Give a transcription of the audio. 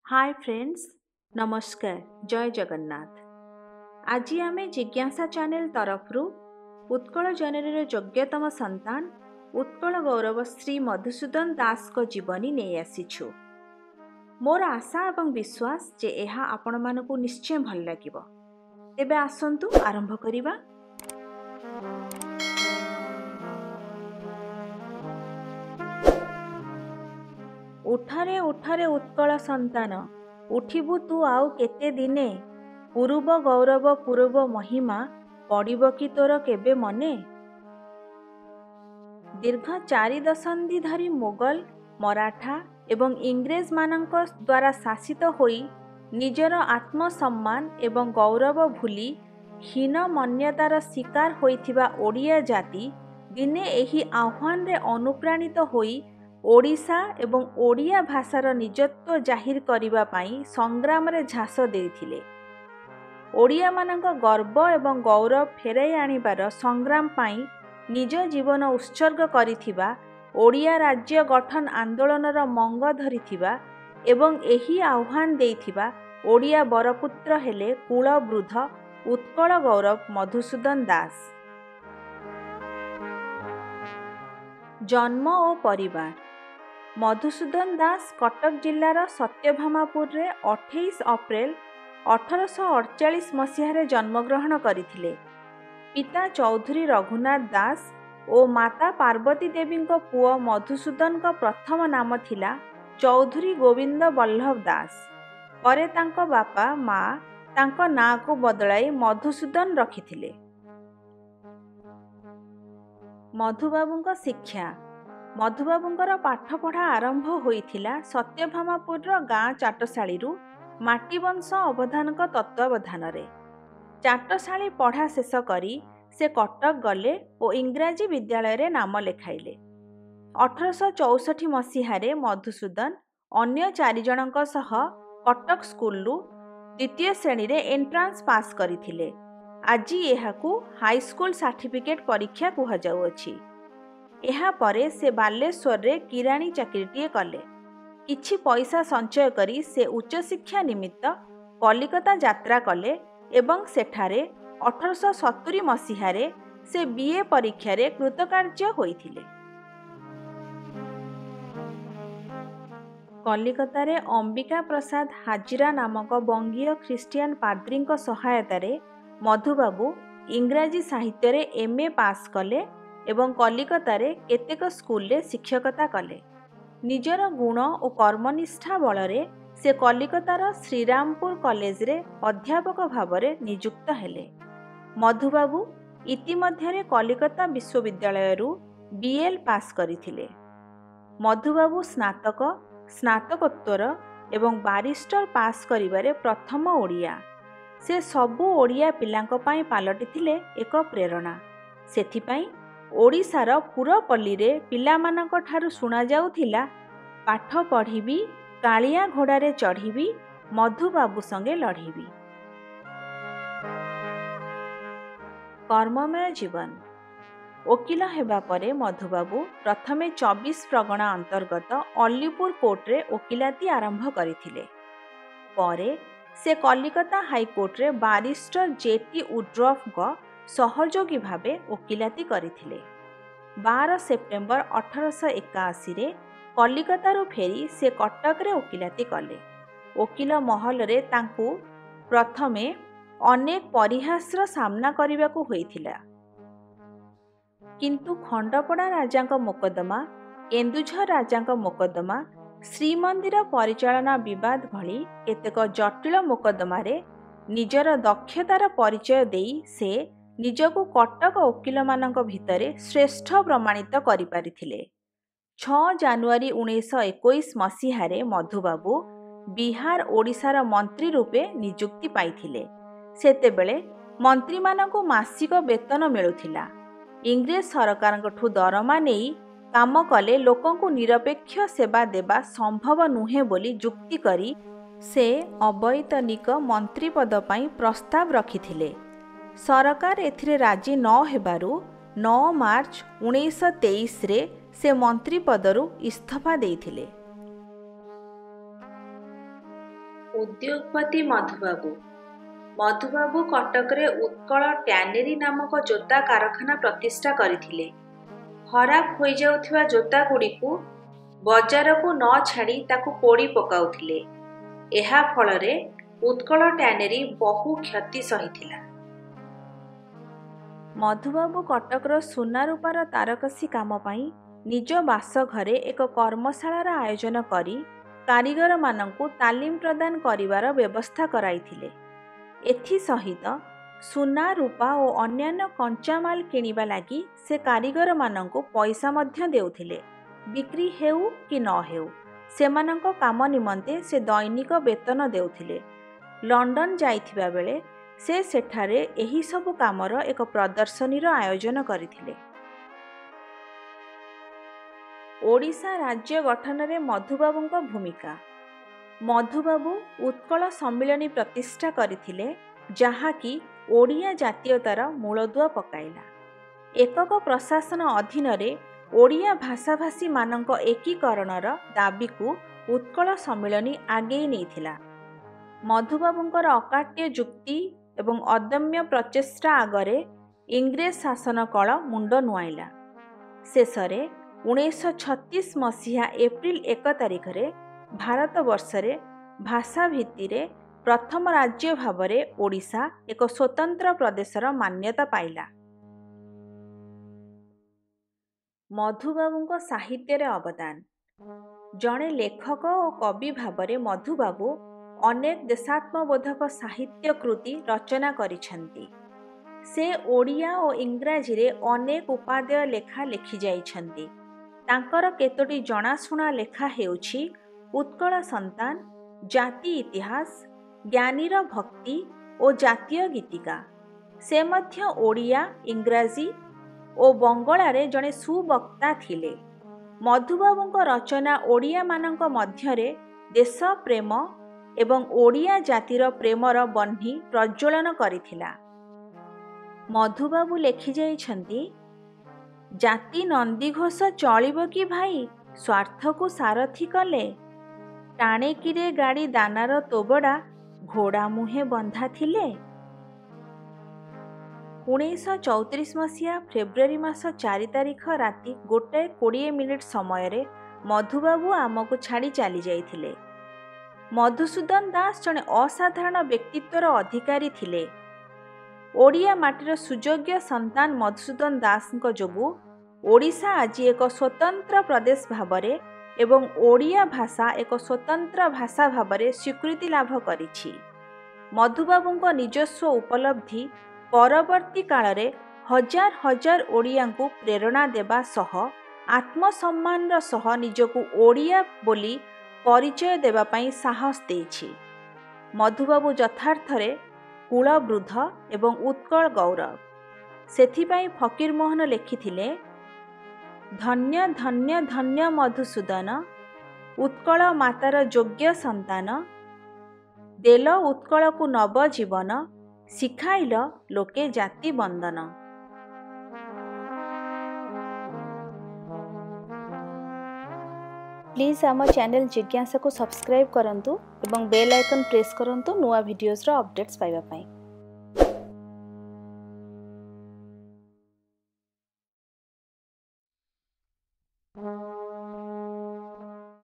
Hi friends, नमस्कार, जय जगन्नाथ। आज आम जिज्ञासा चैनल तरफरु उत्कल जननीर योग्यतम संतान उत्कल गौरव श्री मधुसूदन दास को जीवनी नहीं आसीछु। मोर आशा एवं विश्वास जे एहा आपण मानकु निश्चय भल लागिबो। तेबे आसंतु आरंभ करिबा। उठरे उठरे उत्कल संतान, उठिबु तू आउ केते दिने। पूर्व गौरव पूर्व महिमा, पड़िब कि तोर केबे मने। दीर्घ 4 दशंधि धरी मोगल, मराठा एवं इंग्रेज मानक द्वारा शासित होई निजर आत्मसम्मान एवं गौरव भूली हीन मान्यतार शिकार होइथिबा ओडिया जाति दिने एही आह्वान रे अनुप्राणित होई ओडिशा एवं ओडिया भाषार निजत्व जाहिर करिबा पाई संग्राम रे झास देइथिले। ओडिया मानक गर्व एवं गौरव फेराई आनिबार संग्राम पाई निज जीवन उत्सर्ग करिथिबा ओडिया राज्य गठन आंदोलनर मंग धरिथिबा एवं एही आह्वान देइथिबा ओडिया बरपुत्र हेले कुलवृद्ध उत्कल गौरव मधुसूदन दास। जन्म और परिवार। मधुसूदन दास कटक जिलार सत्यभामापुर रे 28 अप्रैल 1848 मसीह जन्मग्रहण करथिले। पिता चौधरी रघुनाथ दास और माता पार्वती देवी पुओ मधुसूदन का प्रथम नाम थिला चौधरी गोविंद बल्लभ दास। परे तांको बापा माँ तांको नाँ को बदलाई मधुसूदन रखिथिले। मधुबाबूंको शिक्षा। मधुबाबूंकर पाठपढ़ा आरंभ होइथिला सत्यभामापुर गाँ चाटशाली माटीवंश अवधान तत्वावधान रे। चाटशाली पढ़ा शेष करी से कटक गले और इंग्राजी विद्यालय रे नाम लेखाइले। 1864 मसीह मधुसूदन अन्य 4 जनक सह कटक स्कूल द्वितीय श्रेणी रे एंट्रांस पास करथिले। आज एहाकू हाई स्कूल सर्टिफिकेट परीक्षा कुहा जाउअछि। एहा परे से बालेश्वर रे किराणी चाकरीटीए कले। किछि पैसा संचय करी से उच्च शिक्षा निमित्त कलिकता यात्रा कले एवं सेठारे 1870 मसीह से बीए परीक्षा रे कृतकार्य होइथिले। कलिकता रे अंबिका प्रसाद हाजिरा नामक बंगीय ख्रीष्टियान पाद्री सहायता रे मधुबाबू इंग्राजी साहित्य रे एमए पास कले एवं कलिकता रे केतेक स्कूल रे शिक्षकता कले। निजर गुण और कर्मनिष्ठा बलरे से कलिकतार श्रीरामपुर कॉलेज रे अध्यापक भावरे नियुक्त हेले। मधुबाबू इतिमध्य कलिकता विश्वविद्यालय बीएल पास करथिले। मधुबाबू स्नातक, स्नातकोत्तर एवं बारिस्टर पास करिबारे प्रथम ओडिया। से सबु ओडिया पिलांक पाई पालटिथिले एक प्रेरणा। सेथिपाई ओडिशार पुरपल्ली रे पिलामानक ठारु सुना जाउथिला, पाठ पढ़िबी, कालिया घोड़ारे चढ़िबी, मधुबाबू संगे लढ़िबी। कर्ममय जीवन। वकील हेबा परे मधुबाबू प्रथमे 24 प्रगणा अंतर्गत अलीपुर कोर्ट रे वकीलाती आरंभ करथिले। परे से कलिकता हाईकोर्ट रे बारिस्टर जेटी उड्रफ को सहयोगी भावे वकीलाती करथिले। 12 सेप्टेम्बर 1881 रे कलिकता फेरी से कटक रे वकीलाती कले। वकील महल रे तांकू प्रथमे अनेक परिहासर सामना करबाकू होइथिला, किंतु खंडपड़ा राजांक मोकदमा, केन्दुझर राजांक मोकदमा, श्रीमंदिर परिचालना विवाद भली केतेक जटिल मोकदमा रे निजर दक्षतार परिचय देई से निजको कटक वकील मानक भितरे श्रेष्ठ प्रमाणित करि पारिथिले। 6 जानुआरी 1921 मसीह मधुबाबू बिहार ओडिशार मंत्री रूपे नियुक्ति पाइथिले। सेतेबेले मंत्री मानको मासिक वेतन मिलुथिला। इंग्रेज सरकारंठू दरमा नेई काम कले लोकंकु निरपेक्ष सेवा देवा संभव नुहे बोली जुक्ति करी से अवैतनिक मंत्री पद पाई प्रस्ताव रखिथिले। सरकार एथिरे राजी न हेबारु 9 मार्च 1923 रे से मंत्री पदरु इस्तीफा देइथिले। उद्योगपति मधुबाबू मधुबाबू कटकरे उत्कल टैनेरी नामक जोता कारखाना प्रतिष्ठा करथिले। खराब होई जाउथिबा जोता गुड़िकु बजार को न छाड़ी ताकु पोड़ी पकाउथिले। एहा फलरे उत्कल टैनेरी बहु क्षति सहिथिला। मधुबाबू कटकर सुना रूपार तारकसी काम पाई निज बासघरे एक कर्मशालार आयोजन करी कारीगर मानंकु तालीम प्रदान करिवार व्यवस्था कराइथिले। एथि सहित सुना रूपा और अन्यान्य कंचामाल किनिबा लागी से कारीगर मानंकु पैसा मध्य देउथिले। बिक्री हेउ कि न हेउ सेमानंको काम निमंते से दैनिक वेतन देउथिले। लंडन जाइथिबा बेले से सेठारे एही सबु कामर एक प्रदर्शनीर आयोजन करथिले। ओडिशा राज्य गठन में मधुबाबूଙ୍କ भूमिका। मधुबाबू उत्कल सम्मिलनी प्रतिष्ठा करथिले जहाँकि ओडिया जातीयतार मूलदुआ पकाइला। एकक प्रशासन अधीन रे ओडिया भाषाभाषी मानक एकीकरणर दाबी को उत्कल सम्मिलनी आगे नैथिला। मधुबाबूଙ୍କର अकाट्य जुक्ति एवं अदम्य प्रचेष्टा आगरे इंग्रेज शासन कल मुंड नुआइला। शेषरे 1936 मसीहा एप्रिल 1 तारिख रे भारत वर्षरे भाषा भित्तिरे प्रथम राज्य भावरे ओडिशा एक स्वतंत्र प्रदेशर मान्यता पाइला। मधुबाबूଙ୍କ साहित्य अवदान। जड़े लेखक और कवि भावरे मधुबाबू अनेक देशात्मबोधक साहित्य कृति रचना करिछन्ति। से ओडिया और इंग्राजी रे अनेक उपादेय लेखा लिखि जाइछन्ति। तांकर केतोटी जनाशुना लेखा हेउछि उत्कल संतान, जाति इतिहास, ज्ञानीर भक्ति और जातीय गीतिका। से मध्य ओडिया, इंग्राजी और बंगलारे जड़े सुवक्ता थिले। मधुबाबूଙ୍କ रचना ओडिया मानक मध्यरे देश प्रेम एवं ओडिया जातिर प्रेमर बन्ही प्रज्वलन करिथिला। मधुबाबू लेखि जाइछन्ति, जाति नंदीघोष चलिब कि भाई स्वार्थ को सारथी कले। टाणे किरे गाड़ी दानार तोबड़ा घोड़ा मुहे बंधा थिले। 1934 मसीहा फेब्रुआरी मास 4 तारिख राति 1:20 समय मधुबाबू आमको छाड़ी चली जाइथिले। मधुसूदन दास जड़े असाधारण व्यक्तित्वर अधिकारी थिले। ओडिया माटीर सुयोग्य संतान मधुसूदन दास जोगु ओडिशा आज एक स्वतंत्र प्रदेश भावरे एवं ओडिया भाषा एक स्वतंत्र भाषा भावरे स्वीकृति लाभ करिछि। मधुबाबूଙ୍କ निजस्व उपलब्धि परवर्ती कालरे हजार हजार ओडियांकु प्रेरणा देवा सह आत्मसम्मान सह निजकु ओडिया बोली परिचय देवा पाई साहस देछि। मधुबाबू यथार्थरे कुलवृद्ध एवं उत्कल गौरव। सेथिपाई फकीरमोहन लेखिथिले, धन्य धन्य धन्य मधुसूदन, उत्कल मातार योग्य संतान, देल उत्कल को नव जीवन, शिखाइल लोके जाति बंदन। प्लीज आम चैनल जिज्ञासा को सब्सक्राइब करंतु एवं बेल आइकन प्रेस करंतु नुआ वीडियोस रो अपडेट्स पाइबा पाई।